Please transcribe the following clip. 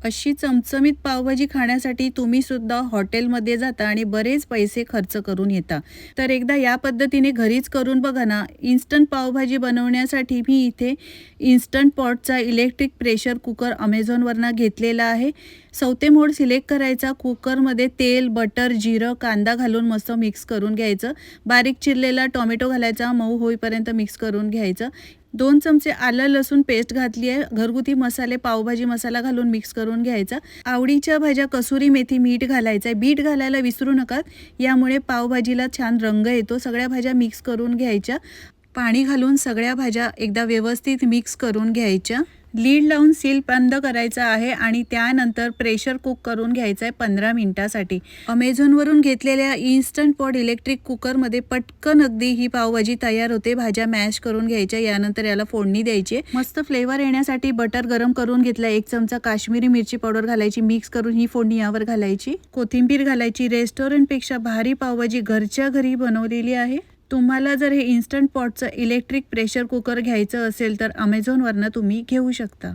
अशी चमचमीत पावभाजी खाण्यासाठी तुम्ही सुद्धा हॉटेलमध्ये जाता आणि बरेच पैसे खर्च करून येता. तर एकदा या पद्धतीने घरीच करून बघा ना. इन्स्टंट पावभाजी बनवण्यासाठी मी इथे इन्स्टंट पॉटचा इलेक्ट्रिक प्रेशर कुकर Amazonवरनं घेतलेला आहे. चौथे मोड सिलेक्ट करायचा. कुकरमध्ये तेल, बटर, जिरं, कांदा घालून मस्त मिक्स करून घ्यायचं. बारीक चिरलेला टोमॅटो घालायचा, मऊ होईपर्यंत मिक्स करून घ्यायचं. 2 चमचे आलं लसूण पेस्ट घातली आहे. घरगुती मसाले, पावभाजी मसाला घालून मिक्स करून घ्यायचा. आवडीच्या भाज्या, कसुरी मेथी, मीठ घालायचं आहे. बीट घालायला विसरू नका, यामुळे पावभाजीला छान रंग येतो. सगळ्या भाज्या मिक्स करून घ्यायच्या. पाणी घालून सगळ्या भाज्या एकदा व्यवस्थित मिक्स करून घ्यायच्या. लीड लावून सील बंद करायचा आहे आणि त्यानंतर प्रेशर कुक करून घ्यायचं आहे 15 मिनिटासाठी. Amazonवरून घेतलेल्या इन्स्टंट पॉट इलेक्ट्रिक कुकरमध्ये पटकन अगदी ही पावभाजी तयार होते. भाज्या मॅश करून घ्यायच्या. यानंतर याला फोडणी द्यायची. मस्त फ्लेवर येण्यासाठी बटर गरम करून घेतला. 1 चमचा काश्मीरी मिरची पावडर घालायची. मिक्स करून ही फोडणी यावर घालायची. कोथिंबीर घालायची. रेस्टॉरंटपेक्षा भारी पावभाजी घरच्या घरी बनवलेली आहे. तुम्हाला जर हे इन्स्टंट पॉटचं इलेक्ट्रिक प्रेशर कुकर घ्यायचं असेल तर Amazonवरनं तुम्ही घेऊ शकता.